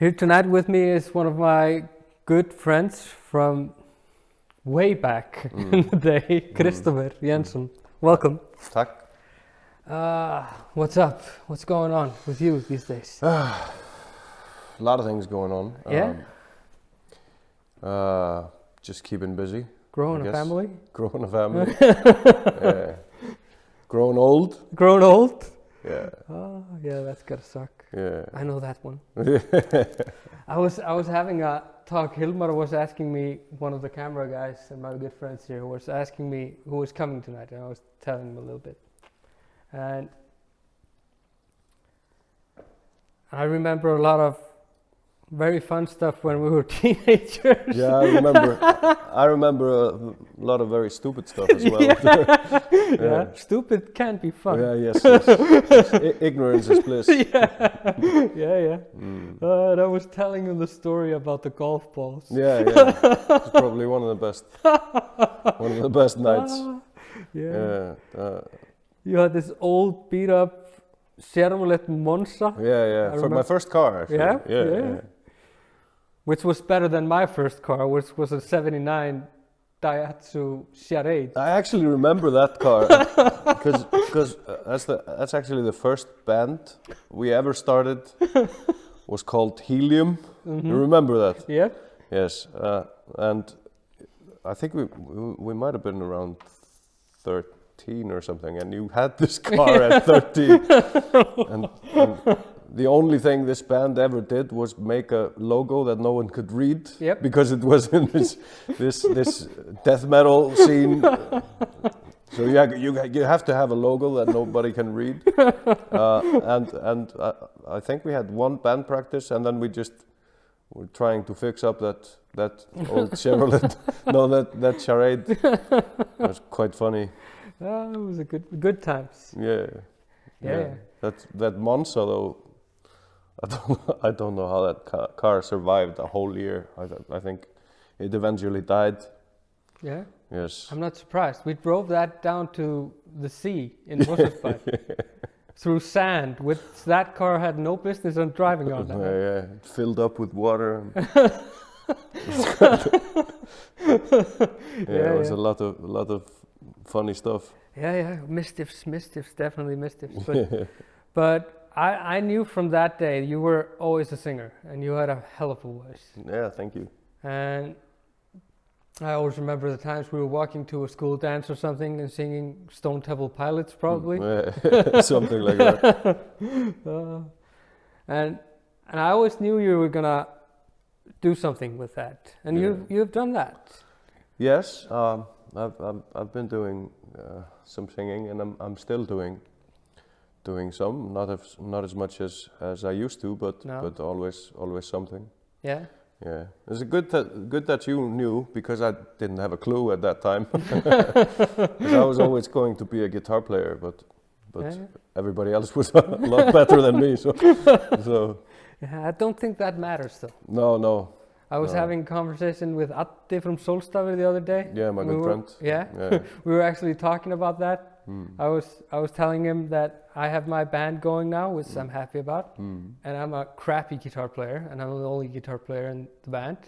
Here tonight with me is one of my good friends from way back in the day, Kristo Jensen. Welcome. Tack. What's up? What's going on with you these days? A lot of things going on. Yeah? Just keeping busy. Growing a family? Growing a family. Grown old. Grown old? Yeah. Oh, yeah, that's gotta suck. Yeah. I know that one. I was having a talk. Hilmar was asking me, one of the camera guys and my good friends here, was asking me who was coming tonight, and I was telling him a little bit. And I remember a lot of very fun stuff when we were teenagers. Yeah, I remember a lot of very stupid stuff as well. Yeah, stupid can be fun. Yeah, yes. Ignorance is bliss. Yeah. And I was telling him the story about the golf balls. Yeah. It's probably one of the best nights. Yeah. You had this old beat up Chevrolet Monza. Yeah. For my first car, actually. Yeah. Which was better than my first car, which was a '79 Daihatsu Charade. I actually remember that car because that's actually the first band we ever started. Was called Helium. Mm-hmm. You remember that? Yeah. Yes, and I think we might have been around 13 or something, and you had this car at 13, and the only thing this band ever did was make a logo that no one could read. Yep. Because it was in this death metal scene. So you have to have a logo that nobody can read. And I think we had one band practice, and then we just were trying to fix up that old Chevrolet. No, that Charade. It was quite funny. It was a good times. Yeah. That Monza though. I don't know how that car survived a whole year. I think it eventually died. Yeah? Yes. I'm not surprised. We drove that down to the sea in Moselsberg through sand, which that car had no business on driving on that. Yeah, it filled up with water. It was a lot of funny stuff. Yeah, mischiefs, definitely mischiefs. But I knew from that day you were always a singer, and you had a hell of a voice. Yeah, thank you. And I always remember the times we were walking to a school dance or something and singing Stone Temple Pilots, probably. Something like that. And I always knew you were gonna do something with that, and you've done that. Yes, I've been doing some singing, and I'm still doing some, not as much as I used to, but always something. Yeah. Yeah, it's good that you knew, because I didn't have a clue at that time. Because I was always going to be a guitar player, but everybody else was a lot better than me. So. Yeah, I don't think that matters though. No. I was having a conversation with Addi from Solstafir the other day. Yeah, my good friend. Yeah. We were actually talking about that. I was telling him that I have my band going now, which I'm happy about, and I'm a crappy guitar player, and I'm the only guitar player in the band.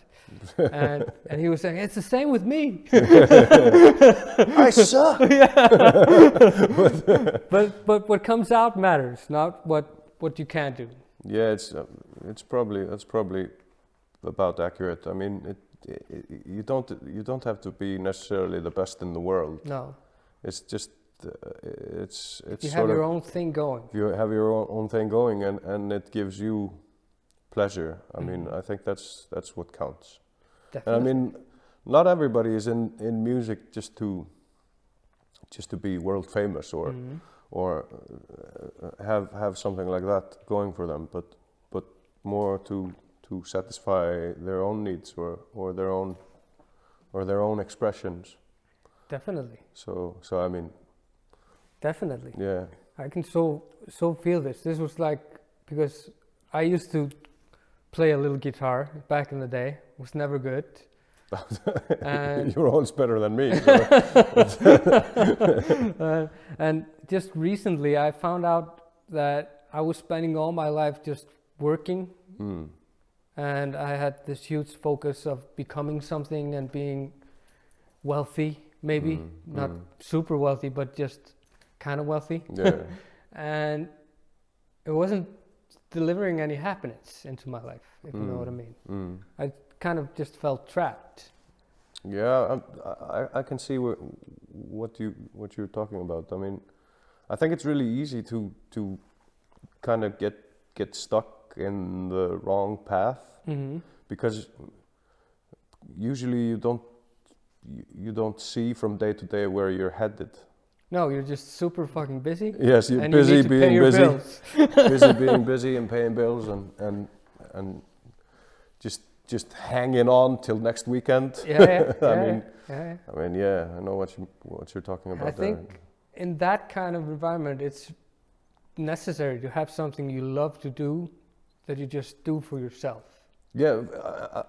and he was saying, it's the same with me. I suck. but what comes out matters, not what you can do. Yeah, that's probably about accurate. I mean, you don't have to be necessarily the best in the world. No. It's just it's you have your own thing going. If you have your own thing going, and it gives you pleasure. I mean, I think that's what counts. Definitely. And I mean, not everybody is in music just to be world famous or have something like that going for them, but more to satisfy their own needs or their own expressions. Definitely. So I mean. Definitely. Yeah. I can so feel this. This was like, because I used to play a little guitar back in the day. It was never good. You're always better than me. And just recently I found out that I was spending all my life just working and I had this huge focus of becoming something and being wealthy, maybe not super wealthy, but just kind of wealthy. Yeah. And it wasn't delivering any happiness into my life, if you know what I mean. I kind of just felt trapped. Yeah, I can see what you're talking about. I mean, I think it's really easy to kind of get stuck in the wrong path, because usually you don't see from day to day where you're headed. No, you're just super fucking busy. Yes, you're and busy you need to pay being your busy, bills. busy being busy and paying bills and just hanging on till next weekend. Yeah. I mean, yeah, I know what you're talking about. I think in that kind of environment, it's necessary to have something you love to do that you just do for yourself. Yeah,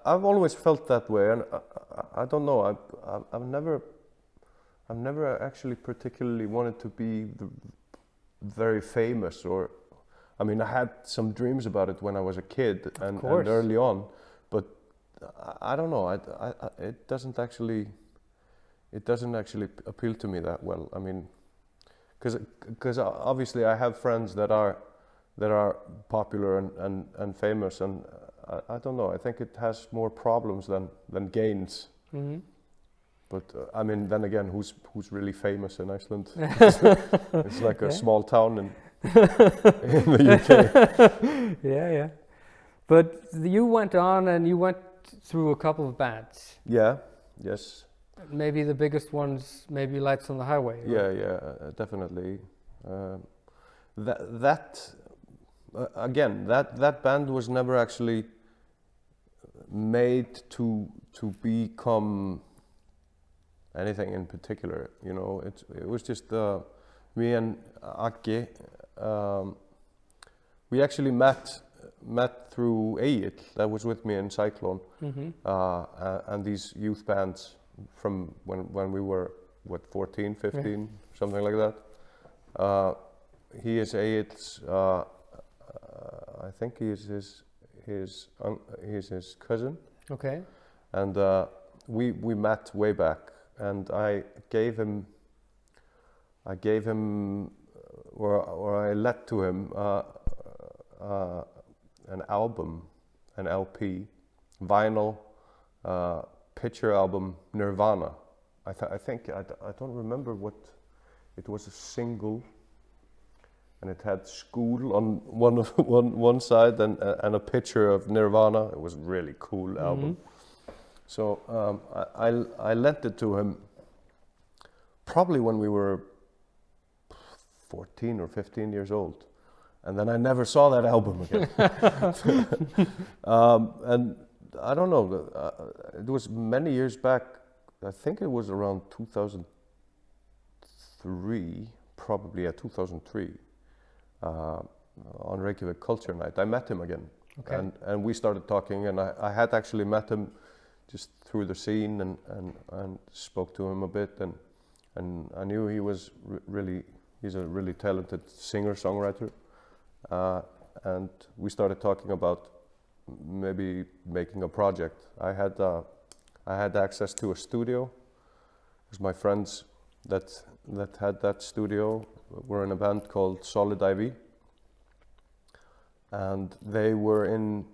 I've always felt that way, and I don't know. I've never actually particularly wanted to be very famous, or, I mean, I had some dreams about it when I was a kid and early on, but I don't know. It doesn't actually appeal to me that well. I mean, because obviously I have friends that are popular and famous, and I don't know. I think it has more problems than gains. But I mean, then again, who's really famous in Iceland? It's like a small town in the UK. Yeah. But you went on and you went through a couple of bands. Yeah. Yes. Maybe the biggest ones, maybe Lights on the Highway. Right? Yeah, definitely. That band was never actually made to become anything in particular. You know, it was just me and Aggi. We actually met through Egill, that was with me in Cyclone, and these youth bands from when we were 14, 15, something like that. He is Egill's. I think he is his cousin. Okay. And we met way back, and I gave him, or I let to him an album, an LP, vinyl, picture album, Nirvana. I think I don't remember what it was, a single, and it had School on one side and a picture of Nirvana. It was a really cool album. So I lent it to him probably when we were 14 or 15 years old, and then I never saw that album again. And I don't know, it was many years back. I think it was around 2003, probably 2003, on Reykjavik Culture Night. I met him again, and we started talking, and I had actually met him just through the scene and spoke to him a bit, and I knew he was he's a really talented singer-songwriter, and we started talking about maybe making a project. I had access to a studio. It was my friends that had that studio were in a band called Solid IV, and they were in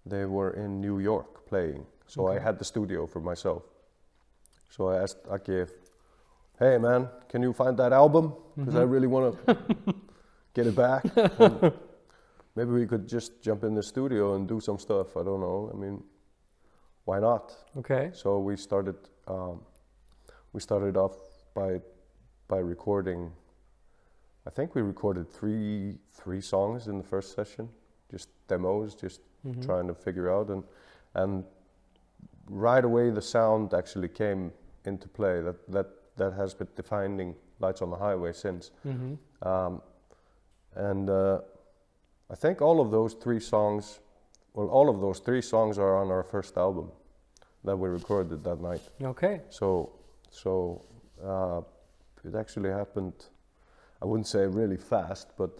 New York playing. So I had the studio for myself. So I asked Aggi, hey man, can you find that album? Because I really want to get it back. And maybe we could just jump in the studio and do some stuff. I don't know. I mean, why not? Okay. So we started off by recording. I think we recorded three songs in the first session, just demos, just trying to figure out, and right away the sound actually came into play. That has been defining Lights on the Highway since. And I think all of those three songs are on our first album that we recorded that night. Okay. So it actually happened, I wouldn't say really fast, but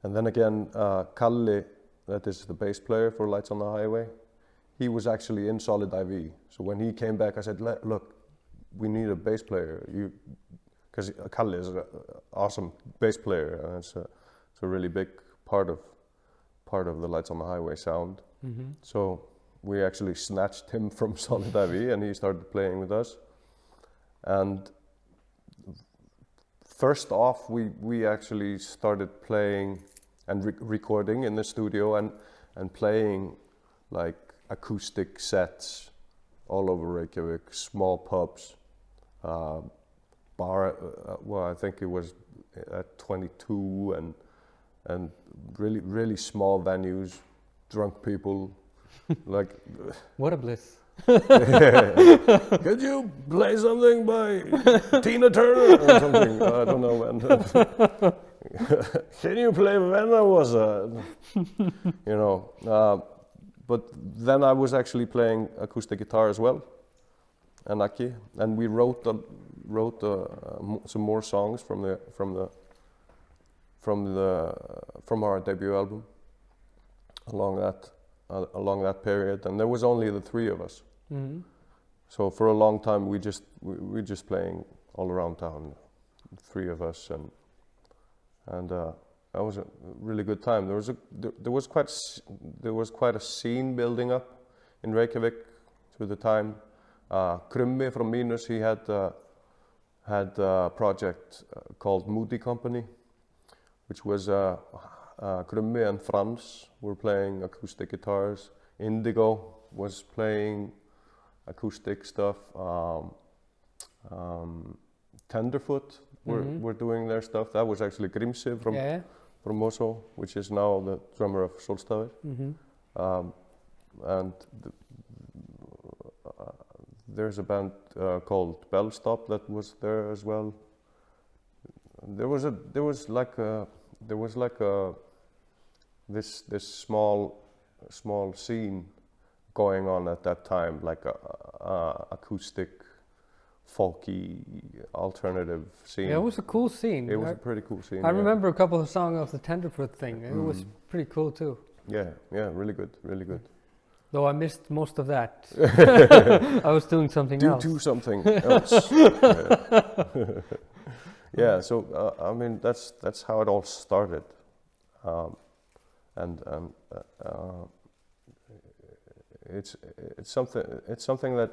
and then again, Kalli that is the bass player for Lights on the Highway, he was actually in Solid IV. So when he came back, I said, look, we need a bass player. Because Kalle is an awesome bass player, and it's a really big part of the Lights on the Highway sound. Mm-hmm. So we actually snatched him from Solid IV, and he started playing with us. And first off, we actually started playing and recording in the studio and playing like acoustic sets all over Reykjavik, small pubs, bar. Well, I think it was at 22 and really small venues, drunk people, like. What a bliss! Could you play something by Tina Turner or something? I don't know when. Can you play When I Was but then I was actually playing acoustic guitar as well, and Aki, and we wrote some more songs from our debut album along that period, and there was only the three of us. Mm-hmm. So for a long time we just playing all around town, three of us, and that was a really good time. There was quite a scene building up in Reykjavik through the time. Krummi from Minus, he had a project called Moody Company, which was Krummi and Frans were playing acoustic guitars. Indigo was playing acoustic stuff. Tenderfoot were doing their stuff. That was actually Grimsi from Mosó, which is now the drummer of Solstafir. Mm-hmm. And there's a band called Bellstop that was there as well. There was this small scene going on at that time, like a acoustic, folky, alternative scene. Yeah, it was a cool scene. It was a pretty cool scene. I remember a couple of songs of the Tenderfoot thing. It was pretty cool too. Yeah, really good. Though I missed most of that. I was doing something else. Do something else. Yeah, so I mean that's how it all started, and it's something that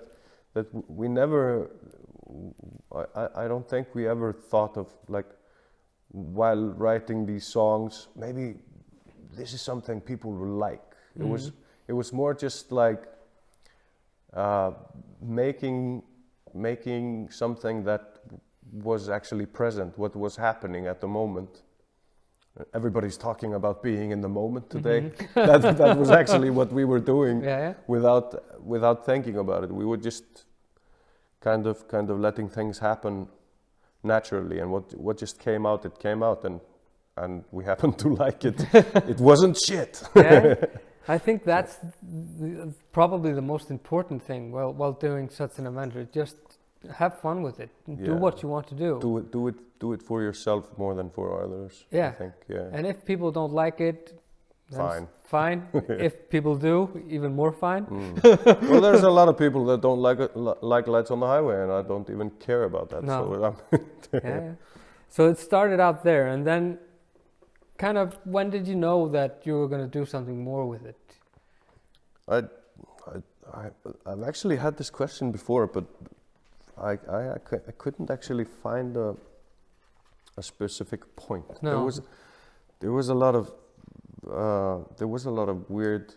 we never. I don't think we ever thought of, like, while writing these songs, maybe this is something people will like. It was more just like making something that was actually present, what was happening at the moment. Everybody's talking about being in the moment today. That was actually what we were doing. Without thinking about it. We were just kind of letting things happen naturally, and what just came out, it came out, and we happened to like it. It wasn't shit. Yeah. I think that's probably the most important thing while doing such an adventure. Just have fun with it. Do what you want to do. Do it for yourself more than for others. Yeah. I think. Yeah. And if people don't like it, fine. Fine. If people do, even more fine. Well, there's a lot of people that don't like Lights on the Highway, and I don't even care about that. No. So Yeah. So it started out there, and then kind of, when did you know that you were going to do something more with it? I've actually had this question before, but I couldn't actually find a specific point. No. There was a lot of weird.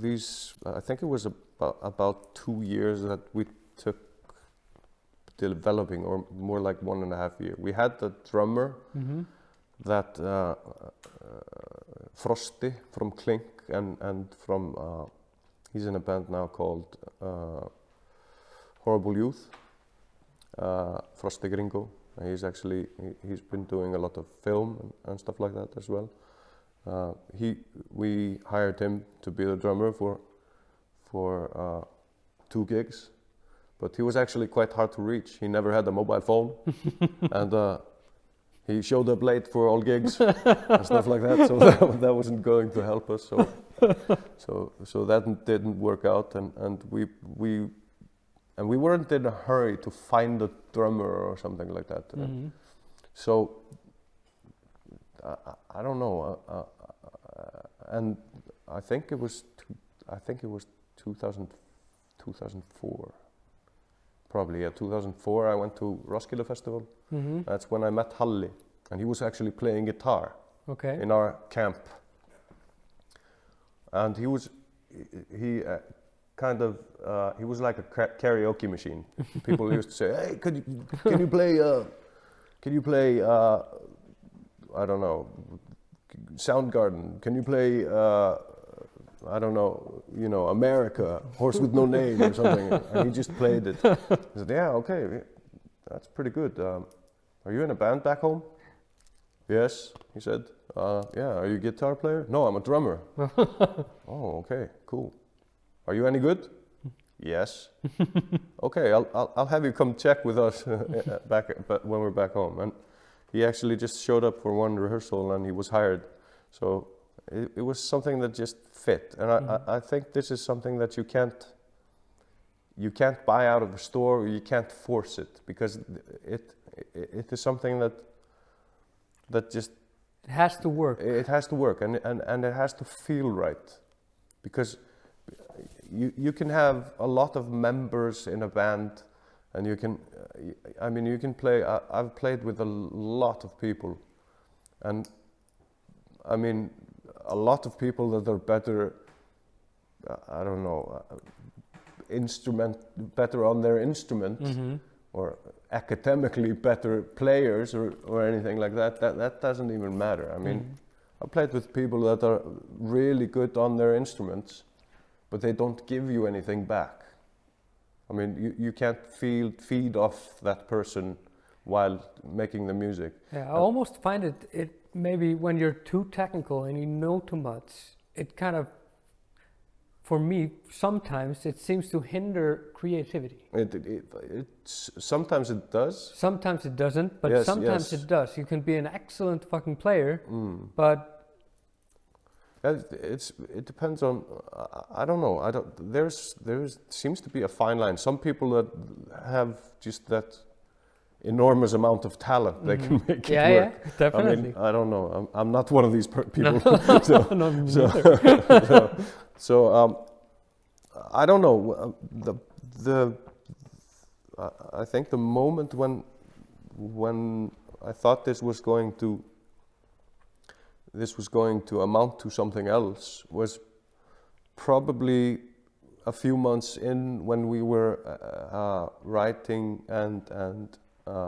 These I think it was about 2 years that we took developing, or more like 1.5 years. We had the drummer that Frosti from Klink and from he's in a band now called Horrible Youth. Frosti Gringo. He's been doing a lot of film and stuff like that as well. We hired him to be the drummer for 2 gigs, but he was actually quite hard to reach. He never had a mobile phone, and he showed up late for all gigs and stuff like that. So that wasn't going to help us. So that didn't work out, and we weren't in a hurry to find a drummer or something like that. So I don't know, and I think it was 2004. Probably, yeah, 2004. I went to Roskilde Festival. That's when I met Halli, and he was actually playing guitar in our camp. And he was like a karaoke machine. People used to say, "Hey, can you play I don't know, Soundgarden? Can you play I don't know, America, Horse with No Name or something?" And he just played it. I said, "Yeah, okay, that's pretty good. Are you in a band back home?" "Yes," he said. "Yeah, are you a guitar player?" "No, I'm a drummer." "Oh, okay, cool. Are you any good?" "Yes." "Okay, I'll have you come check with us when we're back home." And he actually just showed up for one rehearsal and he was hired. So it was something that just fit. And I think this is something that you can't buy out of the store, or you can't force it, because it is something that just... It has to work. It has to work, and it has to feel right. Because you can have a lot of members in a band, and you can play. I've played with a lot of people, and I mean, a lot of people that are better. I don't know, better on their instrument, or academically better players, or anything like that. That doesn't even matter. I mean, I played with people that are really good on their instruments, but they don't give you anything back. I mean, you can't feed off that person while making the music. Yeah, I almost find it maybe when you're too technical and you know too much, it kind of, for me, sometimes it seems to hinder creativity. Sometimes it does. Sometimes it doesn't, but sometimes it does. You can be an excellent fucking player, but it depends on. I don't know. There seems to be a fine line. Some people that have just that enormous amount of talent, they can make it work. Yeah, definitely. I mean, I don't know. I'm not one of these people. So I don't know. I think the moment when I thought this was going to amount to something else was probably a few months in, when we were writing and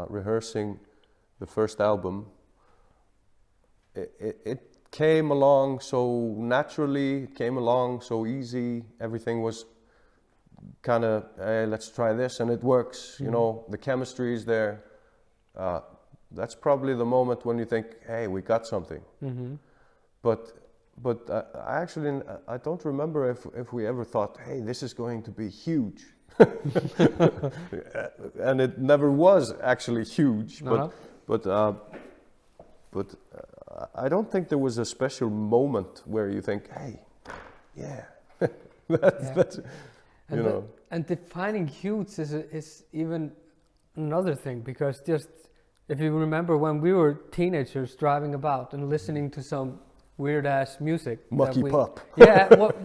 rehearsing the first album. It came along so naturally, it came along so easy. Everything was kind of, hey, let's try this, and it works. You know, the chemistry is there. That's probably the moment when you think, hey, we got something. But I don't remember if we ever thought, hey, this is going to be huge. And it never was actually huge. But I don't think there was a special moment where you think, hey, yeah, that's you know. And defining huge is even another thing, because just if you remember when we were teenagers driving about and listening to some weird ass music, mucky pop,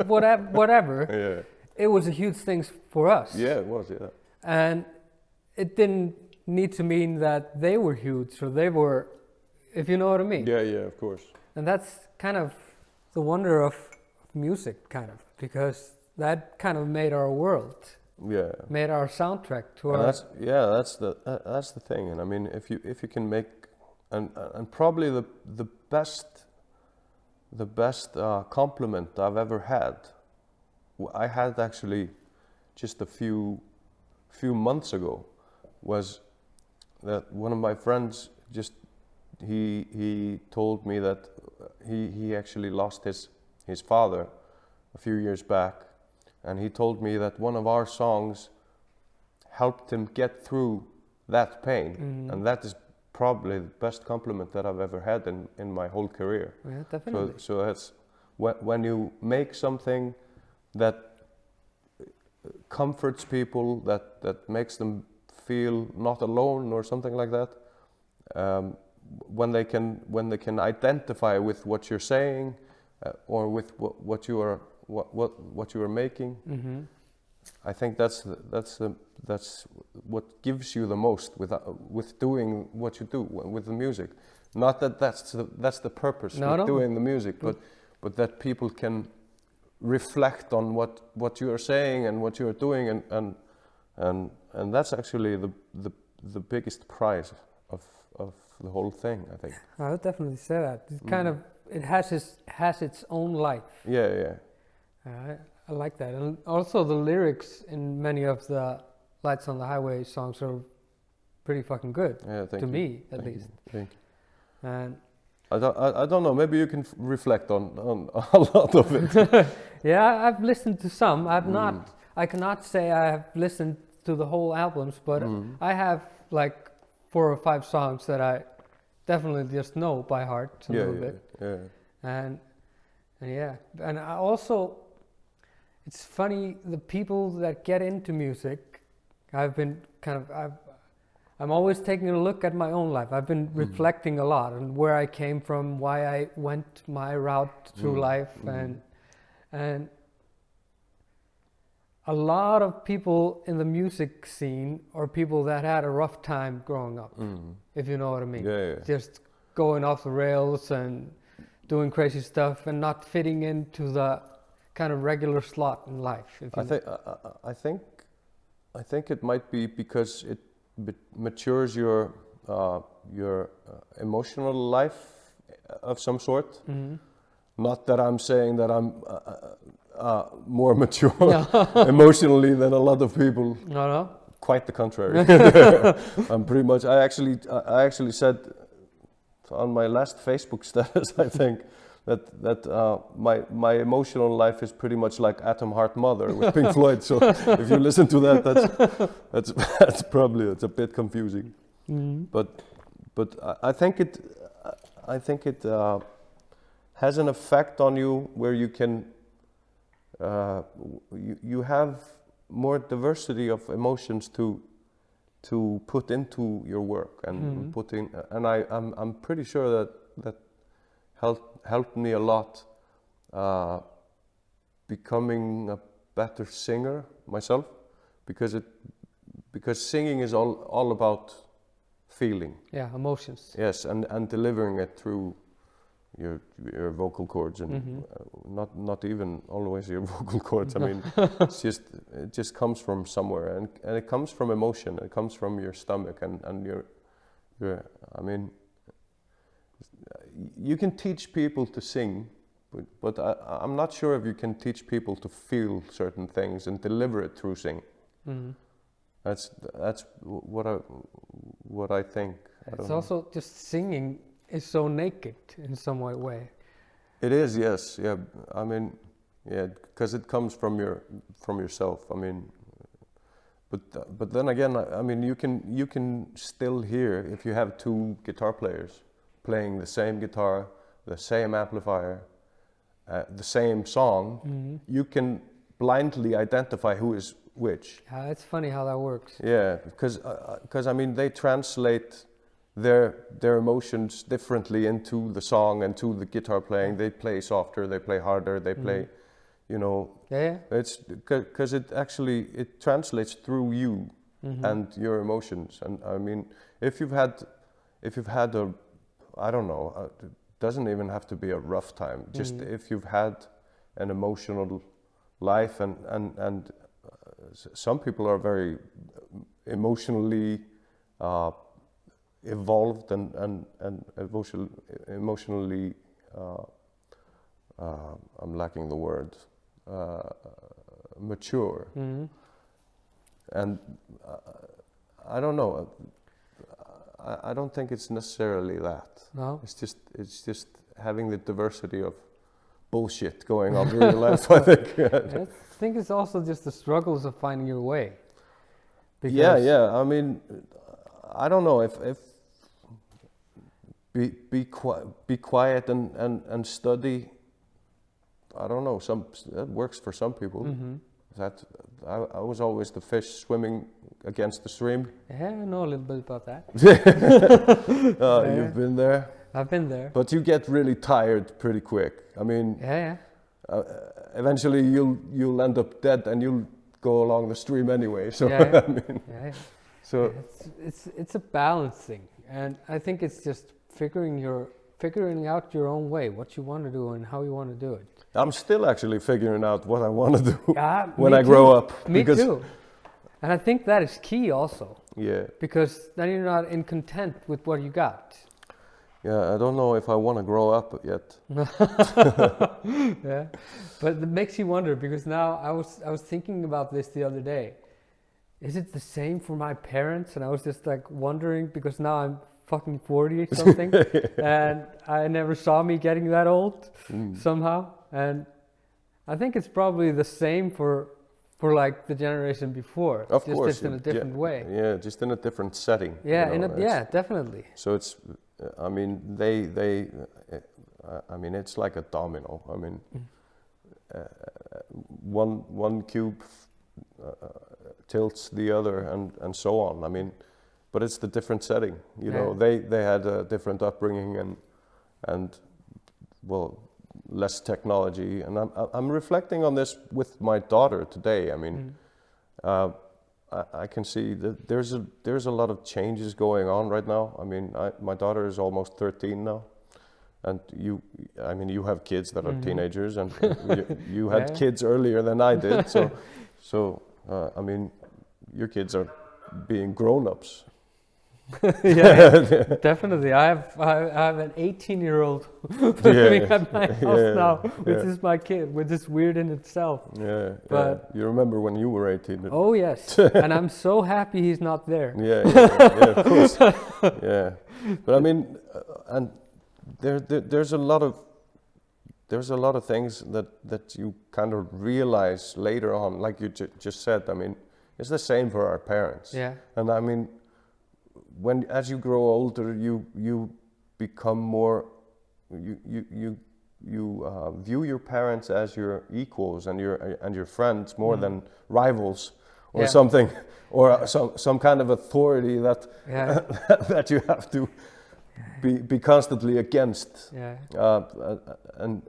whatever, yeah, it was a huge thing for us. Yeah, it was, yeah. And it didn't need to mean that they were huge, or they were, if you know what I mean. Yeah, of course. And that's kind of the wonder of music, kind of, because that kind of made our world. Yeah. Made our soundtrack to and our. That's the thing. And I mean, if you can make, and probably the best compliment I've ever had, I had actually just a few months ago, was that one of my friends he told me that he actually lost his father a few years back, and he told me that one of our songs helped him get through that pain, and that is probably the best compliment that I've ever had in my whole career. Yeah, definitely. So that's when you make something that comforts people, that makes them feel not alone or something like that. When they can identify with what you're saying, or with what you are making. Mm-hmm. I think that's what gives you the most with doing what you do with the music. Not that that's the purpose with doing the music, but that people can reflect on what you are saying and what you are doing, and that's actually the biggest prize of the whole thing, I think. I would definitely say that. It kind of has its own life. Yeah. I like that, and also the lyrics in many of the Lights on the Highway songs are pretty fucking good. Yeah, to me at least. Thank you. And I don't know. Maybe you can reflect on a lot of it. yeah, I've listened to some. I cannot say I have listened to the whole albums, but I have like 4 or 5 songs that I definitely just know by heart a little bit. Yeah. And yeah, and I also, it's funny, the people that get into music, I'm always taking a look at my own life. I've been reflecting a lot on where I came from, why I went my route through life, and a lot of people in the music scene are people that had a rough time growing up, if you know what I mean. Yeah. Just going off the rails and doing crazy stuff and not fitting into the kind of regular slot in life. I think it might be because it matures your emotional life of some sort. Not that I'm saying that I'm more mature emotionally than a lot of people. No. Quite the contrary. I'm pretty much. I actually said on my last Facebook status, I think, that my emotional life is pretty much like Atom Heart Mother with Pink Floyd. So if you listen to that, that's probably, it's a bit confusing. But I think it has an effect on you where you can you have more diversity of emotions to put into your work and put in, and I'm pretty sure that helped me a lot becoming a better singer myself, because singing is all about feeling. Yeah, emotions. Yes, and delivering it through your vocal cords, and not even always your vocal cords. I mean, it just comes from somewhere, and it comes from emotion. It comes from your stomach and your I mean, you can teach people to sing, but I'm not sure if you can teach people to feel certain things and deliver it through singing. That's what I think. It's also just singing is so naked in some way. It is, yes, yeah. I mean, yeah, because it comes from yourself. I mean, but then again, I mean, you can still hear if you have 2 guitar players playing the same guitar, the same amplifier, the same song. You can blindly identify who is which. Yeah, it's funny how that works. Yeah, because I mean, they translate their emotions differently into the song and to the guitar playing. They play softer, they play harder, they play, you know. Yeah. It's because it translates through you and your emotions. And I mean, if you've had a, I don't know, it doesn't even have to be a rough time. Just if you've had an emotional life, and some people are very emotionally evolved and emotionally I'm lacking the word, mature. And I don't know, I don't think it's necessarily that. No, it's just having the diversity of bullshit going on in your life, I think. I think it's also just the struggles of finding your way. Yeah. I mean, I don't know if be quiet and study. I don't know. That works for some people. That I was always the fish swimming against the stream. Yeah, I know a little bit about that. You've been there. I've been there. But you get really tired pretty quick. I mean, eventually you'll end up dead and you'll go along the stream anyway. So I mean, so it's a balancing, and I think it's just figuring out your own way, what you want to do and how you want to do it. I'm still actually figuring out what I want to do when me I grow too. up. Me too. And I think that is key also. Yeah. Because then you're not content with what you got. Yeah, I don't know if I want to grow up yet. Yeah, but it makes you wonder, because now I was thinking about this the other day. Is it the same for my parents? And I was just like wondering, because now I'm fucking 40 or something, and I never saw me getting that old somehow. And I think it's probably the same for like the generation before. Of course, just in a different way. Yeah, just in a different setting. Yeah, definitely. So it's, I mean, I mean, it's like a domino. I mean, one cube tilts the other, and so on. I mean, but it's the different setting. You know, they had a different upbringing and well, less technology. And I'm reflecting on this with my daughter today. I mean, I can see that there's a lot of changes going on right now. I mean, my daughter is almost 13 now, and you have kids that are teenagers, and you had kids earlier than I did. So I mean, your kids are being grown-ups. Definitely. I have an 18-year-old living at my house now, which is my kid, which is weird in itself. But you remember when you were 18? Oh yes, and I'm so happy he's not there. Yeah, of course. Yeah, but I mean, and there's a lot of things that you kind of realize later on, like you just said. I mean, it's the same for our parents. Yeah, and I mean, as you grow older, you become more, you view your parents as your equals and your friends more than rivals or something, or some kind of authority that that you have to be constantly against. And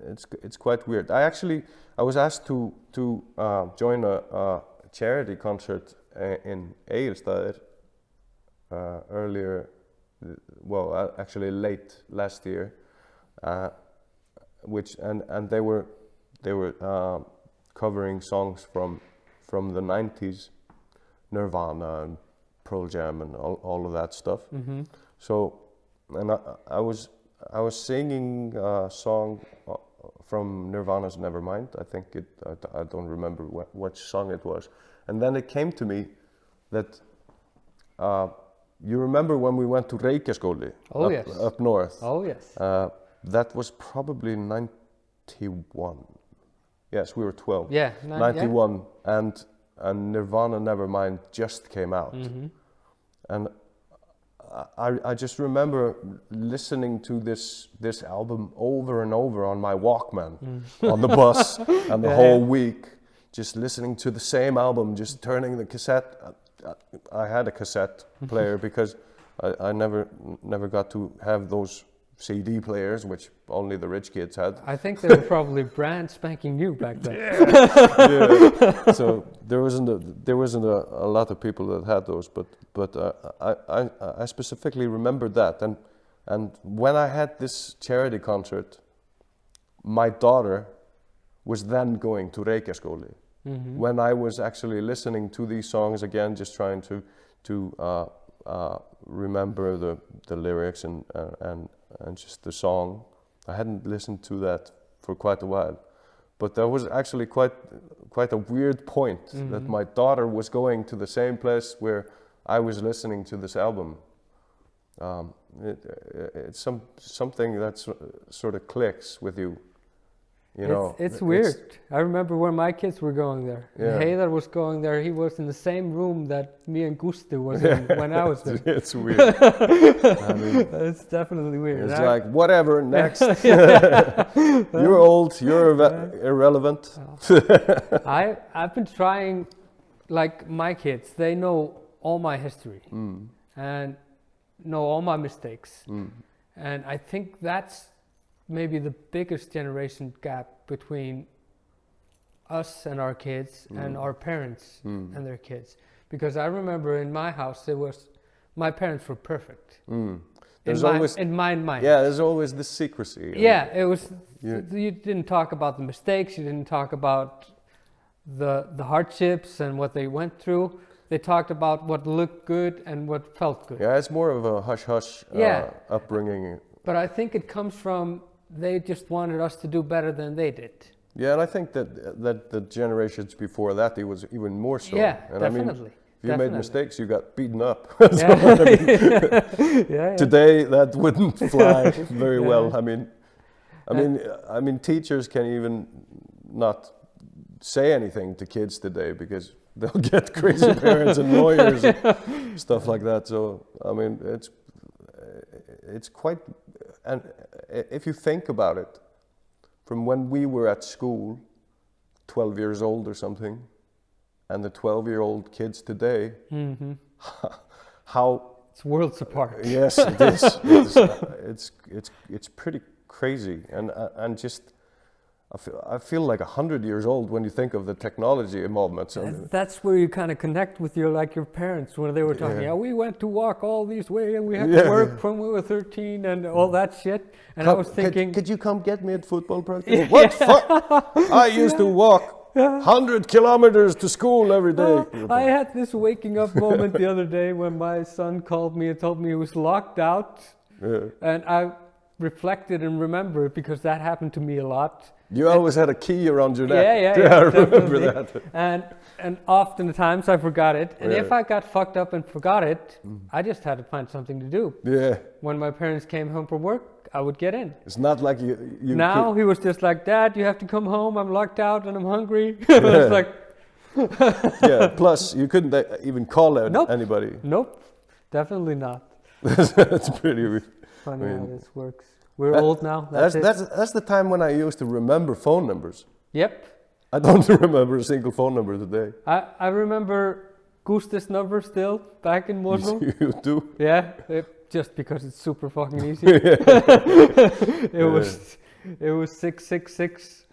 it's quite weird. I was asked to join a charity concert in Iceland. Earlier, well, actually late last year, which and they were covering songs from the 90s, Nirvana and Pearl Jam and all of that stuff. So, and I was singing a song from Nirvana's Nevermind. I think I don't remember which song it was, and then it came to me that. You remember when we went to Reykjaskóli up north? Oh yes. That was probably 91. Yes, we were 12. Yeah, 91, and Nirvana Nevermind just came out, and I just remember listening to this album over and over on my Walkman on the bus, and the whole week just listening to the same album, just turning the cassette. I had a cassette player because I never got to have those CD players, which only the rich kids had. I think they were probably brand spanking new back then. So there wasn't a lot of people that had those, but I specifically remembered that, and when I had this charity concert, my daughter was then going to Reykjaskóli. When I was actually listening to these songs again, just trying to remember the lyrics and just the song. I hadn't listened to that for quite a while, but that was actually quite a weird point that my daughter was going to the same place where I was listening to this album. It's something that sort of clicks with you. You know, it's weird. I remember when my kids were going there. Yeah. Heiðar was going there. He was in the same room that me and Gusti was in when I was there. It's weird. I mean, It's definitely weird. it's like, whatever, next. You're old, you're irrelevant. I've been trying, like my kids, they know all my history and know all my mistakes. And I think that's maybe the biggest generation gap between us and our kids and our parents and their kids. Because I remember in my house, my parents were perfect. There's in my mind. Yeah, there's always this secrecy. Yeah, it was. You didn't talk about the mistakes. You didn't talk about the hardships and what they went through. They talked about what looked good and what felt good. Yeah, it's more of a hush-hush upbringing. But I think it comes from they just wanted us to do better than they did. Yeah, and I think that the generations before that, it was even more so. Yeah, and definitely. I mean, if you made mistakes, you got beaten up. Yeah. Today, that wouldn't fly very well. I mean, teachers can even not say anything to kids today because they'll get crazy parents and lawyers and stuff like that. So, I mean, it's quite, and if you think about it, from when we were at school, 12 years old or something, and the 12-year-old kids today, how it's worlds apart. Yes, it is. It's pretty crazy, and just I feel like 100 years old when you think of the technology involvement. That's where you kind of connect with your parents when they were talking. Yeah, we went to walk all this way and we had to work from we were 13 and all that shit. And I was thinking, could you come get me at football practice? What fuck? I used to walk 100 kilometers to school every day. I had this waking up moment the other day when my son called me and told me he was locked out. Yeah. And I reflected and remembered because that happened to me a lot. You always had a key around your neck. Yeah, I remember that. And oftentimes I forgot it. And if I got fucked up and forgot it, I just had to find something to do. Yeah. When my parents came home from work, I would get in. It's not like you now he was just like, Dad, you have to come home. I'm locked out and I'm hungry. It's like. Yeah. Plus, you couldn't even call anybody. Nope. Definitely not. That's pretty weird. Funny how this works. We're old now. That's the time when I used to remember phone numbers. Yep. I don't remember a single phone number today. I remember Gusta's number still back in Mosel. You do? Yeah, just because it's super fucking easy. It was 666.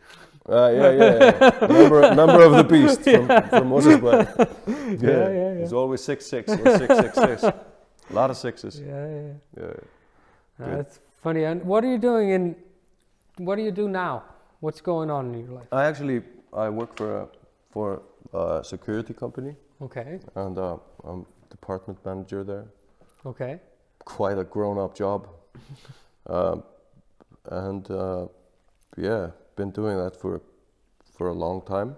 Number of the beast from Moses Black. Yeah. It's always 66 or 666. A lot of sixes. Yeah. That's funny. And what are you doing what do you do now? What's going on in your life? I work for a security company. Okay. And I'm department manager there. Okay. Quite a grown-up job. Been doing that for a long time.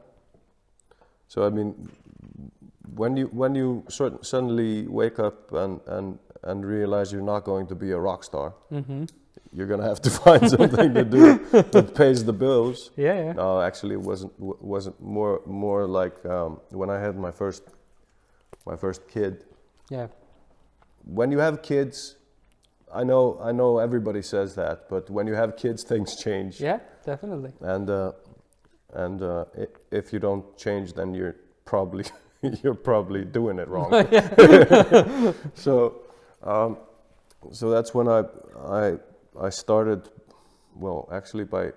So I mean, when you suddenly wake up and realize you're not going to be a rock star, you're gonna have to find something to do that pays the bills. Yeah. No, actually, it wasn't more like when I had my first kid. Yeah. When you have kids, I know everybody says that, but when you have kids, things change. Yeah, definitely. And if you don't change, then you're probably doing it wrong. So that's when I started, well, actually by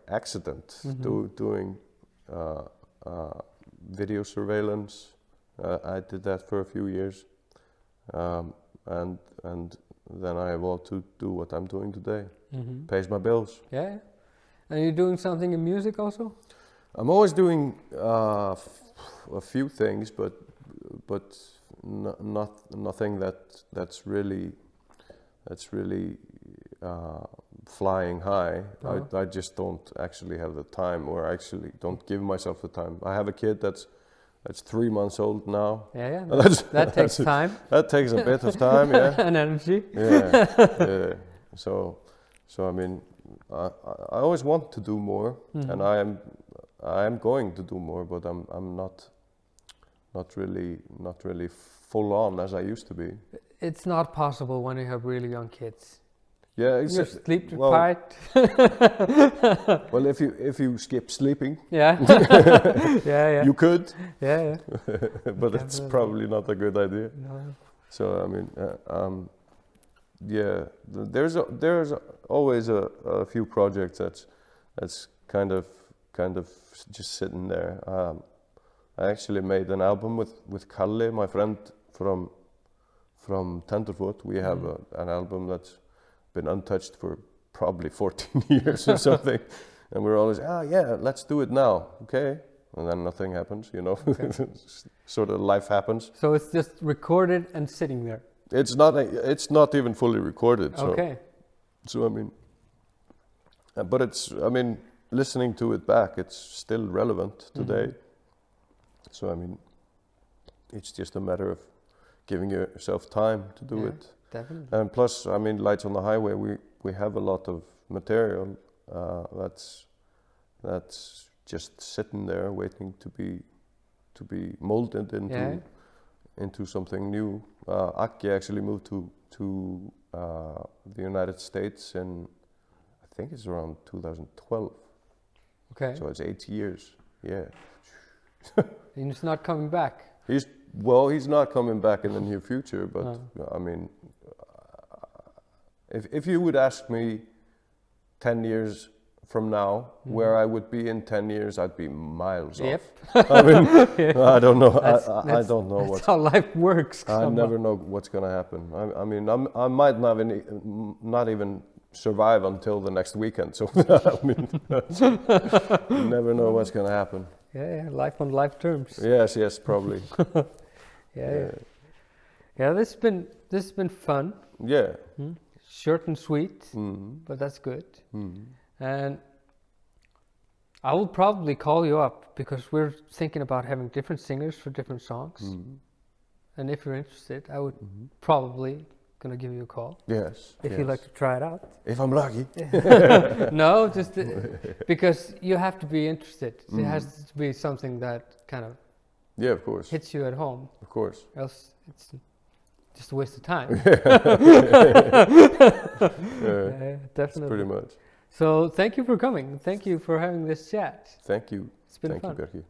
accident, doing video surveillance. I did that for a few years, and then I evolved to do what I'm doing today. Pays my bills. Yeah. And you're doing something in music also? I'm always doing a few things, but nothing that's really flying high. I just don't actually have the time, or actually don't give myself the time. I have a kid that's 3 months old now. Yeah. That takes time. That takes a bit of time, yeah. And energy. Yeah. So I mean, I always want to do more, and I am going to do more, but I'm not really full on as I used to be. It's not possible when you have really young kids. Yeah, You're exactly. sleep deprived. Well, if you skip sleeping, Yeah. Yeah. you could, Yeah. but it's probably not a good idea. No. So I mean, there's always a few projects that's kind of just sitting there. I actually made an album with Kalle, my friend from Tenderfoot. We have an album that's been untouched for probably 14 years or something, and we're always let's do it now, okay? And then nothing happens, you know. Okay. Sort of life happens. So it's just recorded and sitting there. It's not even fully recorded. So, okay. So I mean, but listening to it back, it's still relevant today. So I mean, it's just a matter of giving yourself time to do it. Definitely. And plus, I mean, Lights on the Highway, we have a lot of material that's just sitting there waiting to be molded into something new. Aki actually moved to the United States in, I think it's around 2012. Okay. So it's 8 years. Yeah. And he's not coming back. He's not coming back in the near future, but I mean, if you would ask me 10 years from now, where I would be in 10 years, I'd be miles off. I mean, I don't know. I don't know that's how life works. I never know what's going to happen. I mean, I might not even survive until the next weekend. So I mean, you never know what's going to happen. Yeah, life on life terms. Yes, probably. Yeah. This has been fun. Yeah. Short and sweet, but that's good. And I will probably call you up because we're thinking about having different singers for different songs. And if you're interested, I would probably gonna give you a call. Yes. If you'd like to try it out. If I'm lucky. No, just because you have to be interested. It has to be something that kind of of course. hits you at home. Of course. Else it's just a waste of time. Definitely. Pretty much. So thank you for coming. Thank you for having this chat. Thank you. It's been fun. Thank you, Bjarki.